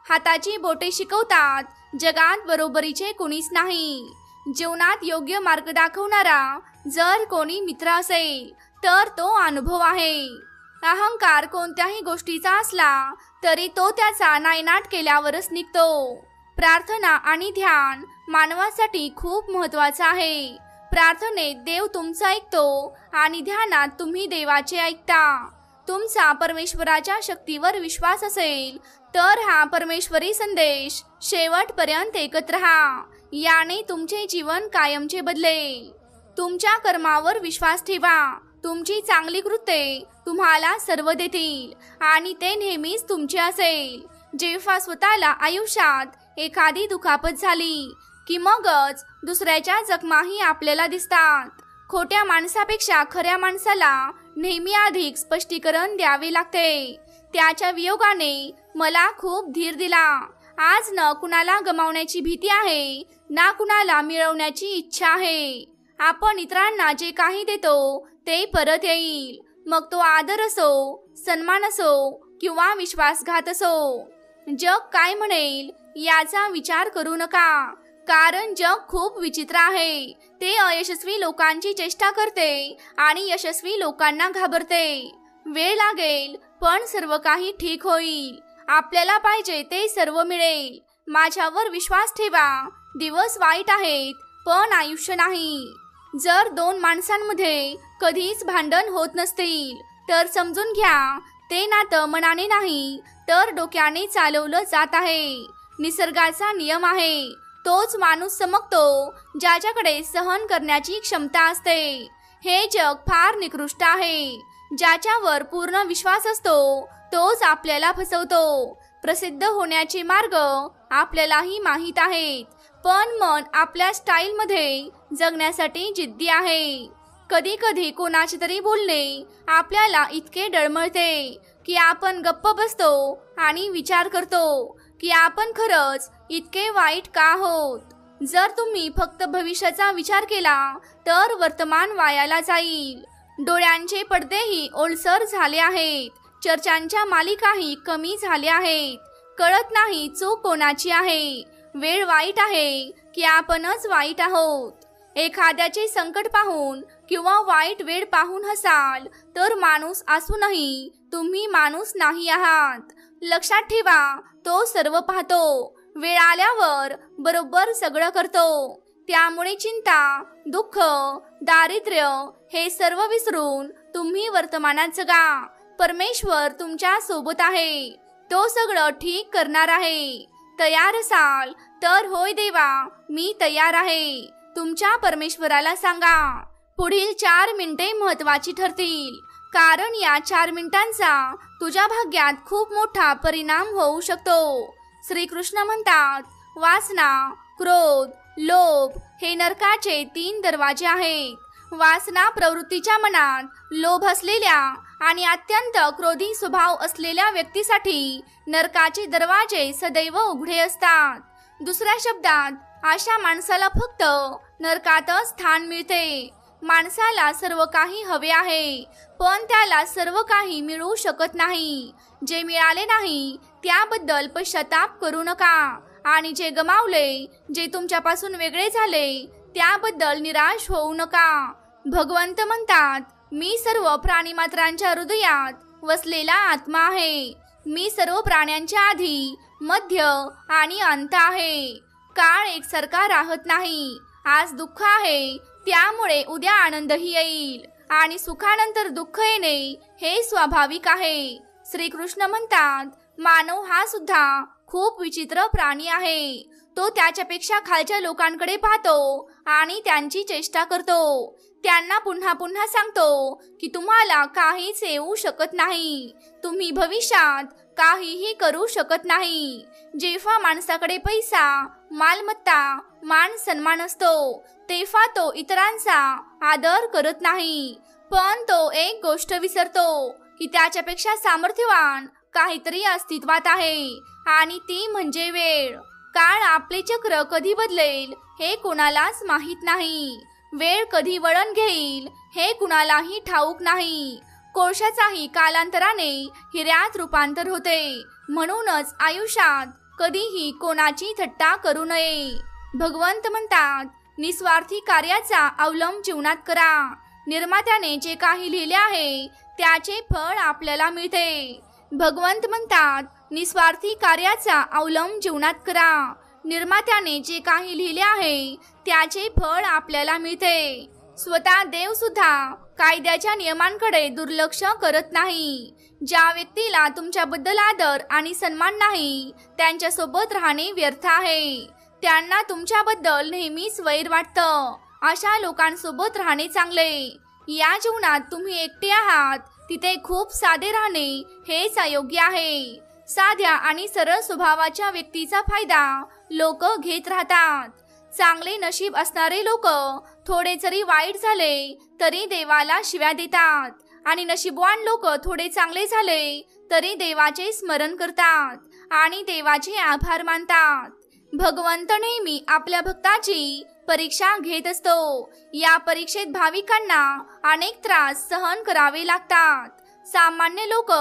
हाताची बोटे शिकवतात, जगात बरोबरीचे कोणीच नाही। जीवनात योग्य मार्ग दाखवणारा जर कोणी मित्र असेल तर तो अनुभव आहे। अहंकार कोणत्याही गोष्टीचा असला तरी तो त्याचा नायनाट केल्यावरच निघतो। प्रार्थना आणि ध्यान मानवासाठी खूप महत्त्वाचं आहे। प्रार्थनेत देव तुमचं ऐकतो आणि ध्यानात तुम्ही देवाचे ऐकता। तुमचा परमेश्वराच्या शक्तीवर विश्वास असेल तर हा परमेश्वरी संदेश शेवटपर्यंत ऐकत राहा, याने तुमचे जीवन कायमचे बदलेल। तुमच्या कर्मावर विश्वास ठेवा, तुमची चांगली कृत्ये तुम्हाला सर्व देतील आणि ते नेहमीच तुमचे असेल. जेव्हा स्वतःला आयुष्यात एखादी दुखापत झाली की मगच दुसऱ्याच्या जखमाही आपल्याला दिसतात. खोट्या माणसापेक्षा खऱ्या माणसाला नेहमी अधिक स्पष्टीकरण द्यावे लागते. त्याच्या वियोगाने मला खूप धीर दिला. आज न कुणाला गमावण्याची भीती आहे ना कुणाला मिळवण्याची इच्छा आहे. आपण इतरांना जे काही देतो ते परत येईल, मग तो आदर असो, सन्मान असो किंवा विश्वासघात असो. जग काय म्हणेल याचा विचार करू नका, कारण जग खूप विचित्र आहे. ते अयशस्वी लोकांची चेष्टा करते आणि यशस्वी लोकांना घाबरते. वेळ लागेल पण सर्व काही ठीक होईल. आपल्याला पाहिजे ते सर्व मिळेल. माझ्यावर विश्वास ठेवा. दिवस वाईट आहेत पण आयुष्य नाही. जर दोन माणसांमध्ये कधीच भांडण होत नसतील तर समजून घ्या ते नातं मनाने नाही तर डोक्याने चालवलं जात आहे. निसर्गाचा नियम आहे, तोच माणूस चमकतो ज्याच्याकडे सहन करण्याची क्षमता असते. हे जग फार निकृष्ट आहे. ज्याच्यावर पूर्ण विश्वास असतो तोच आपल्याला फसवतो. प्रसिद्ध होण्याचे मार्ग आपल्यालाही माहीत आहेत, पण मन आपल्या स्टाईलमध्ये जगण्यासाठी जिद्दी आहे. कधी कधी कोणाचे तरी बोलणे आपल्याला इतके डळमळते की आपण गप्प बसतो आणि विचार करतो की आपण खरंच इतके वाईट का आहोत. जर तुम्ही फक्त भविष्याचा विचार केला तर वर्तमान वायाला जाईल. डोळ्यांचे पडदेही ओलसर झाले आहेत. चर्चांच्या मालिकाही कमी झाल्या आहेत. कळत नाही चूक कोणाची आहे. वेळ वाईट आहे की आपणच वाईट आहोत. एखाद्याचे संकट पाहून किंवा वाईट वेळ पाहून हसाल तर माणूस असूनही तुम्ही माणूस नाही आहात. लक्षात ठेवा, तो सर्व पाहतो. वेळ आल्यावर बरोबर सगळं करतो. त्यामुळे चिंता, दुःख, दारिद्र्य हे सर्व विसरून तुम्ही वर्तमानात जगा. परमेश्वर तुमच्या सोबत आहे. तो सगळं ठीक करणार आहे. तयार असाल तर होय देवा मी तयार आहे, तुमच्या परमेश्वराला सांगा. पुढील 4 मिनिटे महत्त्वाची ठरतील, कारण या 4 मिनिटांचा तुझ्या भाग्यात खूप मोठा परिणाम होऊ शकतो. श्रीकृष्ण म्हणतात, वासना, क्रोध, लोभ हे नरकाचे 3 दरवाजे आहेत. वासना प्रवृत्तीच्या मनात लोभ असलेल्या आणि अत्यंत क्रोधी स्वभाव असलेल्या व्यक्तीसाठी नरकाचे दरवाजे सदैव उघडे असतात. दुसऱ्या शब्दात अशा माणसाला फक्त नरकातच स्थान मिळते. माणसाला सर्व काही हवे आहे पण त्याला सर्व काही मिळू शकत नाही. जे मिळाले नाही त्याबद्दल पश्चाताप करू नका आणि जे गमावले, जे तुमच्यापासून वेगळे झाले त्याबद्दल निराश होऊ नका. भगवंत म्हणतात, मी सर्व प्राणीमात्रांच्या हृदयात वसलेला आत्मा आहे. मी सर्व प्राण्यांच्या आधी, मध्य आणि अंत आहे. काळ एकसारखा राहत नाही. आज दुःख आहे त्यामुळे उद्या आनंदही येईल आणि सुखानंतर दुःख येणे हे स्वाभाविक आहे. श्रीकृष्ण म्हणतात, मानव हा सुद्धा खूप विचित्र प्राणी आहे. तो त्याच्यापेक्षा खालच्या लोकांकडे पाहतो आणि त्यांची चेष्टा करतो. त्यांना पुन्हा पुन्हा सांगतो की तुम्हाला काहीच येऊ शकत नाही. तुम्ही भविष्यात काहीही करू शकत नाही. जेव्हा माणसाकडे पैसा, मालमत्ता, मान सन्मान असतो तेव्हा तो इतरांचा आदर करत नाही. पण तो एक गोष्ट विसरतो की त्याच्यापेक्षा सामर्थ्यवान काहीतरी अस्तित्वात आहे आणि ती म्हणजे वेळ. काळ आपले चक्र कधी बदलेल हे कोणालाच माहीत नाही. वेळ कधी वळण घेईल हे कुणालाही ठाऊक नाही. कोळशाचाही कालांतराने हिऱ्यात रूपांतर होते. म्हणूनच आयुष्यात कधीही कोणाची थट्टा करू नये. भगवंत म्हणतात, निस्वार्थी कार्याचा अवलंब जीवनात करा. निर्मात्याने जे काही लिहिले आहे त्याचे फळ आपल्याला मिळते. भगवंत म्हणतात, निस्वार्थी कार्याचा अवलंब जीवनात करा. निर्मात्याने जे काही लिहिले आहे त्याचे फळ आपल्याला मिळते. स्वतः देव सुद्धा कायद्याच्या नियमांकडे दुर्लक्ष करत नाही. ज्या व्यक्तीला तुमच्याबद्दल आदर आणि सन्मान नाही त्यांच्यासोबत राहणे व्यर्थ आहे. त्यांना तुमच्याबद्दल नेहमीच वैर वाटतं. अशा लोकांसोबत राहणे चांगले. या जीवनात तुम्ही एकटे आहात तिथे खूप साधे राहणे हेच अयोग्य आहे. साध्या आणि सरळ स्वभावाच्या व्यक्तीचा फायदा लोक घेत राहतात. चांगले नशीब असणारे लोक थोडे जरी वाईट झाले तरी देवाला शिव्या देतात आणि नशीबवान लोक थोडे चांगले झाले तरी देवाचे स्मरण करतात आणि देवाचे आभार मानतात. भगवंत नेहमी आपल्या भक्ताची परीक्षा घेत असतो. या परीक्षेत भाविकांना अनेक त्रास सहन करावे लागतात. सामान्य लोक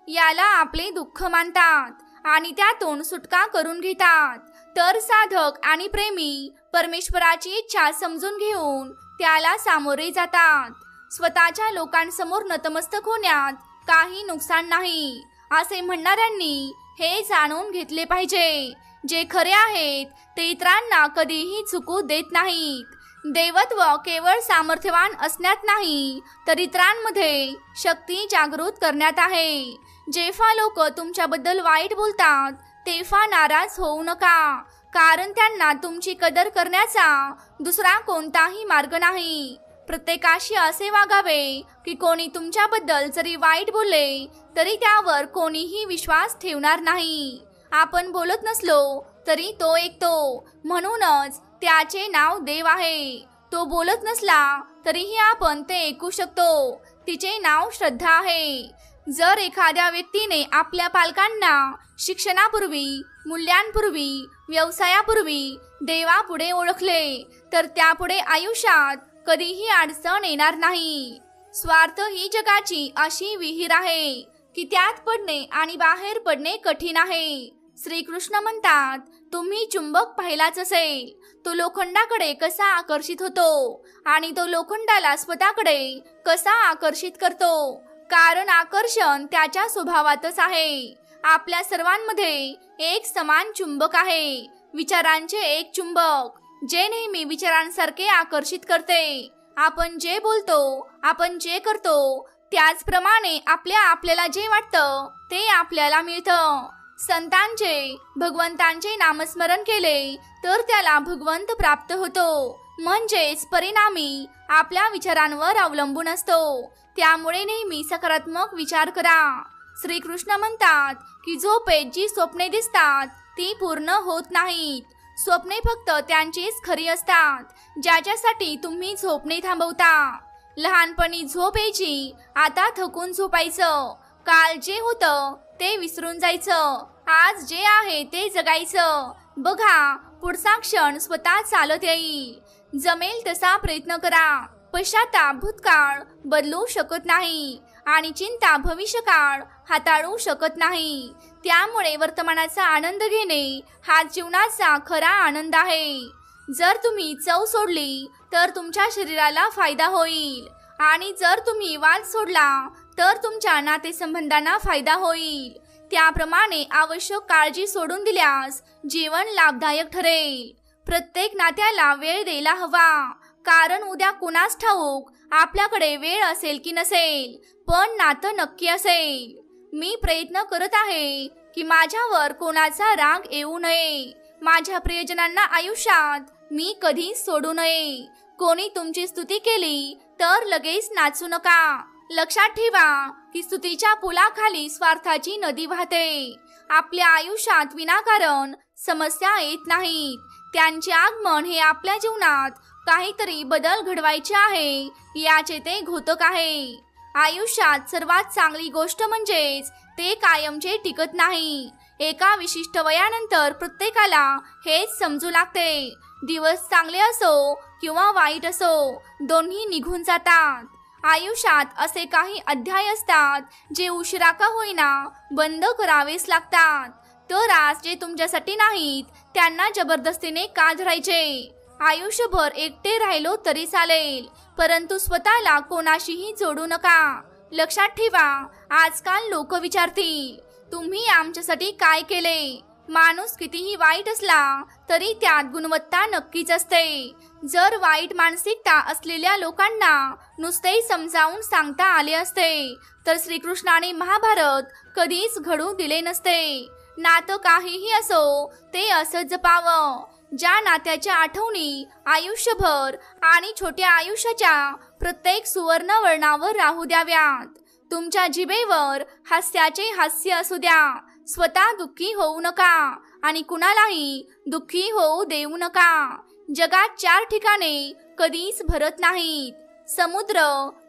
याला आपले दुःख मानतात आणि त्यातून सुटका करून घेतात, तर साधक आणि प्रेमी परमेश्वराची इच्छा समजून घेऊन त्याला सामोरे जातात. स्वतःच्या लोकांसमोर नतमस्तक होण्यात काही नुकसान नाही असे म्हणणाऱ्यांनी हे जाणून घेतले पाहिजे. जे खरे आहेत ते इतरांना कधीही चुकू देत नाहीत. देवत्व केवळ सामर्थ्यवान असण्यात नाही तर इतरांमध्ये शक्ती जागृत करण्यात आहे. जेव्हा लोक तुमच्याबद्दल वाईट बोलतात तेव्हा नाराज होऊ नका, कारण त्यांना तुमची कदर करण्याचा दुसरा कोणताही मार्ग नाही. प्रत्येकाशी असे वागावे की कोणी तुमच्याबद्दल जरी वाईट बोलले तरी त्यावर कोणीही विश्वास ठेवणार नाही. आपण बोलत नसलो तरी तो ऐकतो, म्हणूनच त्याचे नाव देव आहे. तो बोलत नसला तरीही आपण ते ऐकू शकतो, तिचे नाव श्रद्धा आहे. जर एखाद्या व्यक्तीने आपल्या पालकांना शिक्षणापूर्वी, मूल्यांपूर्वी, व्यवसायापूर्वी देवापुढे ओळखले तर त्यापुढे आयुष्यात कधीही अडचण येणार नाही. स्वार्थ ही जगाची अशी विहीर आहे की त्यात पडणे आणि बाहेर पडणे कठीण आहे. श्रीकृष्ण म्हणतात, तुम्ही चुंबक पाहिलाच असेल, तो लोखंडाकडे कसा आकर्षित होतो आणि तो लोखंडाला स्वतःकडे कसा आकर्षित करतो, कारण आकर्षण त्याच्या स्वभावातच आहे. आपल्या सर्वांमध्ये एक समान चुंबक आहे, विचारांचे एक चुंबक जे नेहमी विचारांसारखे आकर्षित करते. आपण जे बोलतो, आपण जे करतो त्याचप्रमाणे आपल्याला जे वाटतं ते आपल्याला मिळतं. संतांचे, भगवंतांचे नामस्मरण केले तर त्याला भगवंत प्राप्त होतो, म्हणजेच परिणामी आपल्या विचारांवर अवलंबून असतो. त्यामुळे नेहमी सकारात्मक विचार करा. श्रीकृष्ण म्हणतात की झोपेत जी स्वप्ने दिसतात ती पूर्ण होत नाहीत. स्वप्ने फक्त त्यांचीच खरी असतात ज्याच्यासाठी तुम्ही झोपणे थांबवता. लहानपणी झोप यायची, आता थकून झोपायचं. काल जे होतं ते विसरून जायचं, आज जे आहे ते जगायचं. बघा, पुढचा क्षण स्वतः चालत येईल. जमेल तसा प्रयत्न करा. पश्चाताप भूतकाळ बदलू शकत नाही आणि चिंता भविष्यकाळ हाताळू शकत नाही. त्यामुळे वर्तमानाचा आनंद घेणे हा जीवनाचा खरा आनंद आहे. जर तुम्ही चव सोडली तर तुमच्या शरीराला फायदा होईल आणि जर तुम्ही वाद सोडला तर तुमच्या नातेसंबंधांना फायदा होईल. त्याप्रमाणे आवश्यक काळजी सोडून दिल्यास जीवन लाभदायक ठरेल. प्रत्येक नात्याला वेळ द्यायला हवा, कारण उद्या कुणास ठाऊक आपल्याकडे वेळ असेल की नसेल, पण नातं नक्की असेल. मी प्रयत्न करत आहे की माझ्यावर कोणाचा राग येऊ नये. माझ्या प्रियजनांना आयुष्यात मी कधीच सोडू नये. कोणी तुमची स्तुती केली तर लगेच नाचू नका. लक्षात ठेवा की स्तुतीच्या पुलाखाली स्वार्थाची नदी वाहते. आपल्या आयुष्यात विनाकारण समस्या येत नाहीत. त्यांचे आगमन हे आपल्या जीवनात काहीतरी बदल घडवायचे आहे याचे ते घोतक आहे. आयुष्यात सर्वात चांगली गोष्ट म्हणजेच ते कायमचे टिकत नाही. एका विशिष्ट वयानंतर प्रत्येकाला हेच समजू लागते. दिवस चांगले असो किंवा वाईट असो, दोन्ही निघून जातात. आयुष्यात असे काही अध्याय असतात जे उशिरा का होईना बंद करावेच लागतात. तर आज जे तुमच्यासाठी नाहीत त्यांना जबरदस्तीने का धरायचे. आयुष्यभर एकटे राहिलो तरी चालेल, परंतु स्वतःला कोणाशीही जोडू नका. लक्षात ठेवा, आजकाल लोक विचारतील, तुम्ही आमच्यासाठी काय केले. माणूस कितीही वाईट असला तरी त्यात गुणवत्ता नक्कीच असते. जर वाईट मानसिकता असलेल्या लोकांना नुसते समजावून सांगता आले असते तर श्रीकृष्णाने महाभारत कधीच घडू दिले नसते. नातं काहीही असो ते असं जपावं. ज्या नात्याच्या आठवणी आयुष्यभर आणि छोट्या आयुष्याच्या प्रत्येक सुवर्ण वर्णावर राहू द्याव्यात. तुमच्या जिभेवर हास्याचे हास्य असू द्या. स्वतः दुःखी होऊ नका आणि कुणालाही दुःखी होऊ देऊ नका. जगात 4 ठिकाणे कधीच भरत नाहीत: समुद्र,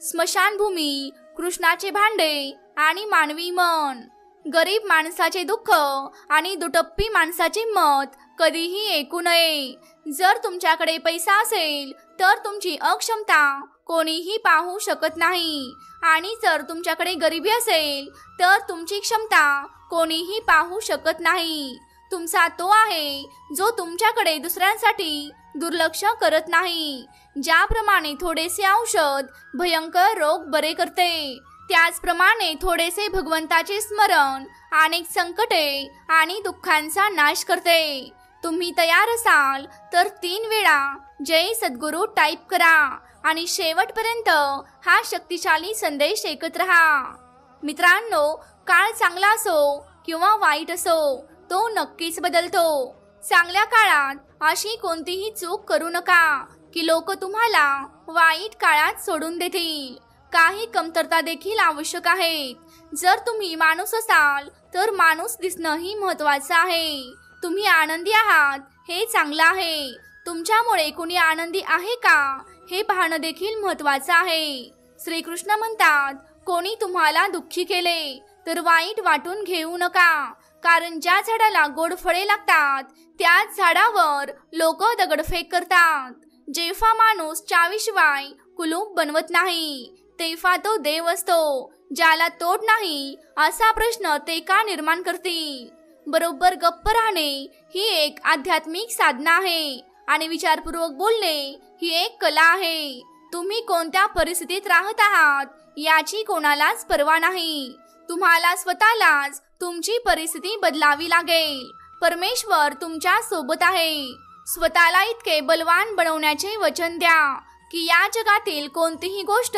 स्मशानभूमी, कृष्णाचे भांडे आणि मानवी मन. गरीब माणसाचे दुःख आणि दुटप्पी माणसाचे मत कधीही ऐकू नये. जर तुमच्याकडे पैसा असेल तर तुमची अक्षमता कोणीही पाहू शकत नाही, आणि जर तुमच्याकडे गरिबी असेल तर तुमची क्षमता कोणीही पाहू शकत नाही. तुमचा तो आहे जो तुमच्याकडे दुसऱ्यांसाठी दुर्लक्ष करत नाही. ज्याप्रमाणे थोडेसे औषध भयंकर रोग बरे करते, त्याचप्रमाणे थोडेसे भगवंताचे स्मरण अनेक संकटे आणि दुःखांचा नाश करते. तुम्ही तयार असाल तर 3 वेळा जय सद्गुरू टाईप करा आणि शेवटपर्यंत हा शक्तिशाली संदेश ऐकत राहा. मित्रांनो, काळ चांगला असो किंवा वाईट असो, तो नक्कीच बदलतो. चांगल्या काळात अशी कोणतीही चूक करू नका की लोक तुम्हाला वाईट काळात सोडून देतील. काही कमतरता देखील आवश्यक आहेत. जर तुम्ही माणूस असाल तर माणूस दिसणंही महत्त्वाचं आहे. तुम्ही आनंदी आहात हे चांगलं आहे. तुमच्यामुळे कुणी आनंदी आहे का हे पाहणं देखील महत्त्वाचं आहे. श्रीकृष्ण म्हणतात, कोणी तुम्हाला दुःखी केले तर वाईट वाटून घेऊ नका, कारण ज्या झाडाला गोड फळे लागतात त्याच झाडावर लोक दगडफेक करतात. जेव्हा माणूस चावीशिवाय कुलूप बनवत नाही तेव्हा तो देव असतो. ज्याला तोड नाही असा प्रश्न ते का निर्माण करतील. बरोबर गप्प राहणे ही एक आध्यात्मिक साधना आहे आणि विचारपूर्वक बोलणे ही एक कला आहे. तुम्ही कोणत्या परिस्थितीत राहत आहात याची कोणालाच पर्वा नाही. तुम्हाला स्वतःलाच तुमची परिस्थिती बदलावी लागेल. परमेश्वर तुमच्या सोबत आहे. स्वतःला इतके बलवान बनवण्याचे वचन द्या की या जगातील कोणतीही गोष्ट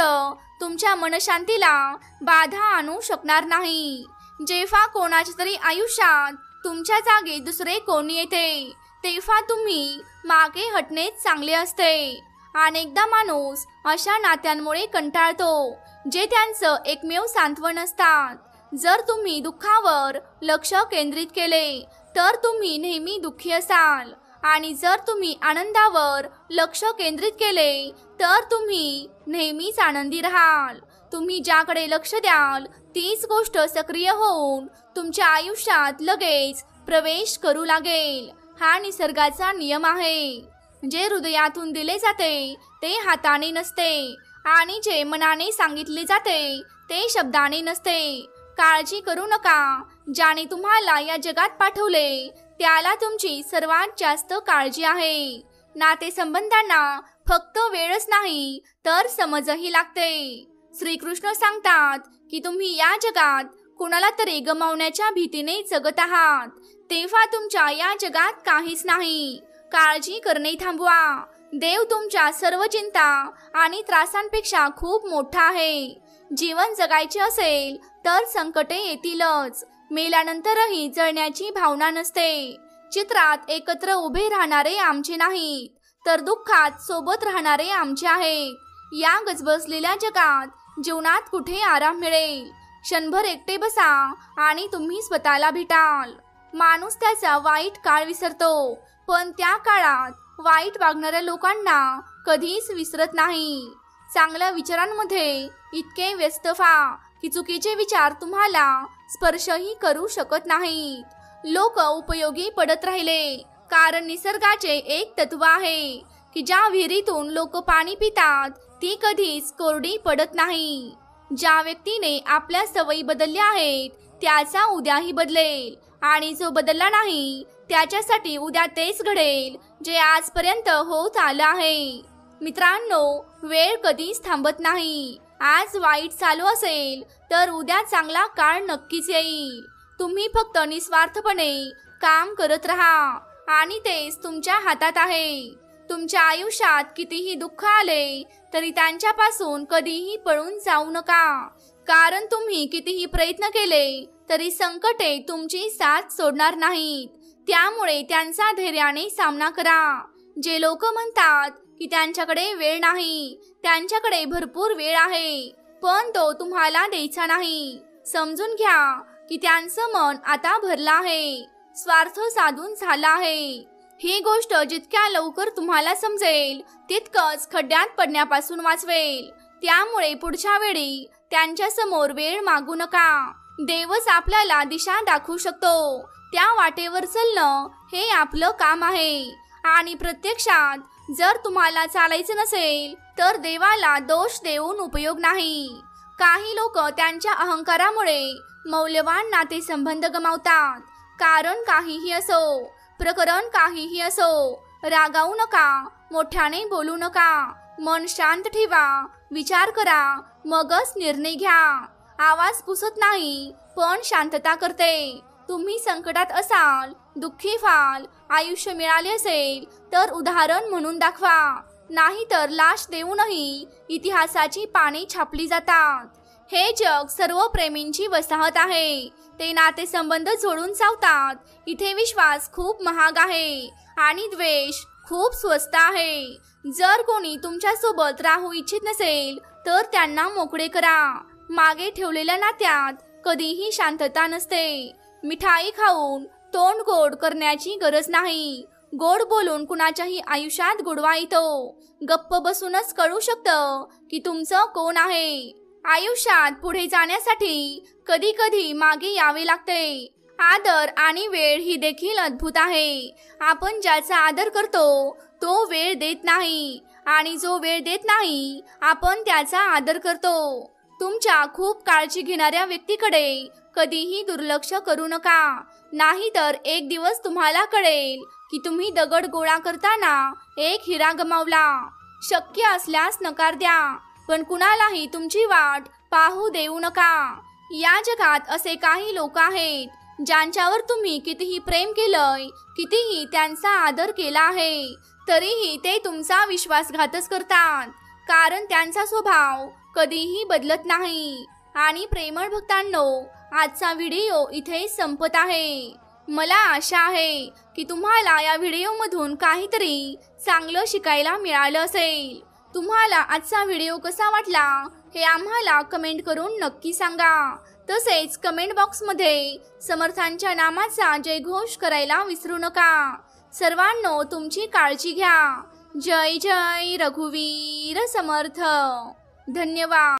तुमच्या मनशांतीला बाधा आणू शकणार नाही. जेव्हा कोणाच्या तरी आयुष्यात तुमच्या जागी दुसरे कोणी येते तेव्हा तुम्ही मागे हटणेच चांगले असते. अनेकदा माणूस अशा नात्यांमुळे कंटाळतो जे त्यांचं एकमेव सांत्वन असतात. जर तुम्ही दुःखावर लक्ष केंद्रित केले तर तुम्ही नेहमी दुःखी असाल, आणि जर तुम्ही आनंदावर लक्ष केंद्रित केले तर तुम्ही नेहमीच आनंदी राहाल. तुम्ही ज्याकडे लक्ष द्याल तीच गोष्ट सक्रिय होऊन तुमच्या आयुष्यात लगेच प्रवेश करू लागेल. हा निसर्गाचा नियम आहे. जे हृदयातून दिले जाते ते हाताने नसते, आणि जे मनाने सांगितले जाते ते शब्दाने नसते. काळजी करू नका. ज्याने तुम्हाला या जगात पाठवले त्याला तुमची सर्वात जास्त काळजी आहे. नातेसंबंधांना फक्त वेळच नाही तर समजही लागते. श्रीकृष्ण सांगतात की तुम्ही या जगात कुणाला तरी गमावण्याच्या भीतीने जगत आहात, तेव्हा तुमच्या या जगात काहीच नाही. काळजी करणे थांबवा. देव तुमच्या सर्व चिंता आणि त्रासांपेक्षा खूप मोठा आहे. जीवन जगायचे असेल तर संकटे येतीलच. मेल्यानंतरही जळण्याची भावना नसते. चित्रात एकत्र उभे राहणारे आमचे नाहीत, तर दुःखात सोबत राहणारे आमचे आहेत. या गजबजलेल्या जगात जीवनात कुठे आराम मिळेल? क्षणभर एकटे बसा आणि तुम्ही स्वतःला भेटाल. माणूस त्याचा वाईट काळ विसरतो, पण त्या काळात वाईट वागणाऱ्या लोकांना कधीच विसरत नाही. चांगल्या विचारांमध्ये इतके व्यस्त व्हा की चुकीचे विचार तुम्हाला स्पर्शही करू शकत नाहीत. लोक उपयोगी पडत राहिले, कारण निसर्गाचे एक तत्व आहे की ज्या विहिरीतून लोक पाणी पितात ती कधीच कोरडी पडत नाही. ज्या व्यक्तीने आपल्या सवयी बदलल्या आहेत त्याचा उद्याही बदलेल, आणि जो बदलला नाही त्याच्यासाठी उद्या तेच घडेल जे आजपर्यंत होत आलं आहे. मित्रांनो, वेळ कधीच थांबत नाही. आज वाईट चालू असेल तर उद्या चांगला काळ नक्कीच येईल. तुम्ही फक्त निस्वार्थपणे काम करत राहा, आणि तेच तुमच्या हातात आहे. तुमच्या आयुष्यात कितीही दुःख आले तरी त्यांच्यापासून कधीही पळून जाऊ नका, कारण तुम्ही कितीही प्रयत्न केले तरी संकटे तुमची साथ सोडणार नाहीत. त्यामुळे त्यांचा धैर्याने सामना करा. जे लोक म्हणतात की त्यांच्याकडे वेळ नाही, त्यांच्याकडे भरपूर वेळ आहे, पण तो तुम्हाला द्यायचा नाही. समजून घ्या की त्यांचं मन आता भरलं आहे, स्वार्थ साधून झाला आहे. ही गोष्ट जितक्या लवकर तुम्हाला समजेल तितकंच खड्ड्यात पडण्यापासून वाचवेल. त्यामुळे पुढच्या वेळी त्यांच्या समोर वेळ मागू नका. देवच आपल्याला दिशा दाखवू शकतो. त्या वाटेवर चालणं हे आपलं काम आहे. आणि प्रत्यक्षात जर तुम्हाला चालायचं नसेल तर देवाला दोष देऊन उपयोग नाही. काही लोक त्यांच्या अहंकारामुळे मौल्यवान नातेसंबंध गमावतात. कारण काहीही असो, प्रकरण काहीही असो, रागावू नका, मोठ्याने बोलू नका, मन शांत ठेवा, विचार करा, मगच निर्णय घ्या. आवाज पुसत नाही पण शांतता करते. तुम्ही संकटात असाल, दुःखी व्हाल, आयुष्य मिळाले असेल तर उदाहरण म्हणून दाखवा, नाहीतर लाश देऊनही इतिहासाची पाने छापली जातात. हे जग सर्व प्रेमींची वसाहत आहे. ते नातेसंबंध जोडून चावतात. इथे विश्वास खूप महाग आहे आणि द्वेष खूप स्वस्त आहे. जर कोणी तुमच्या सोबत राहू इच्छित नसेल तर त्यांना मोकळे करा. मागे ठेवलेल्या नात्यात कधीही शांतता नसते. मिठाई खाऊन तोंड गोड करण्याची गरज नाही. गोड बोलून कुणाच्याही आयुष्यात गोडवा येतो. गप्प बसूनच कळू शकतं की तुमचं कोण आहे. आयुष्यात पुढे जाण्यासाठी कधी कधी मागे यावे लागते. आदर आणि वेळ ही देखील अद्भुत आहे. आपण ज्याचा आदर करतो तो वेळ देत नाही, आणि जो वेळ देत नाही आपण त्याचा आदर करतो. तुमच्या खूप काळजी घेणाऱ्या व्यक्तीकडे कधीही दुर्लक्ष करू नका, नाहीतर एक दिवस तुम्हाला कळेल की तुम्ही दगड गोळा करताना एक हिरा गमावला. शक्य असल्यास नकार द्या, पण कुणालाही तुमची वाट पाहू देऊ नका. या जगात असे काही लोक आहेत ज्यांच्यावर तुम्ही कितीही प्रेम केलंय, कितीही त्यांचा आदर केला आहे, तरीही ते तुमचा विश्वासघातच करतात. कारण त्यांचा स्वभाव कधीही बदलत नाही. आणि प्रेमळ भक्तांनो, आजचा व्हिडिओ इथे संपत आहे. मला आशा आहे की तुम्हाला या व्हिडिओमधून काहीतरी चांगलं शिकायला मिळालं असेल. तुम्हाला आजचा व्हिडिओ कसा वाटला हे आम्हाला कमेंट करून नक्की सांगा. तसेच कमेंट बॉक्समध्ये समर्थांच्या नामाचा जयघोष करायला विसरू नका. सर्वांनो, तुमची काळजी घ्या. जय जय रघुवीर समर्थ. धन्यवाद.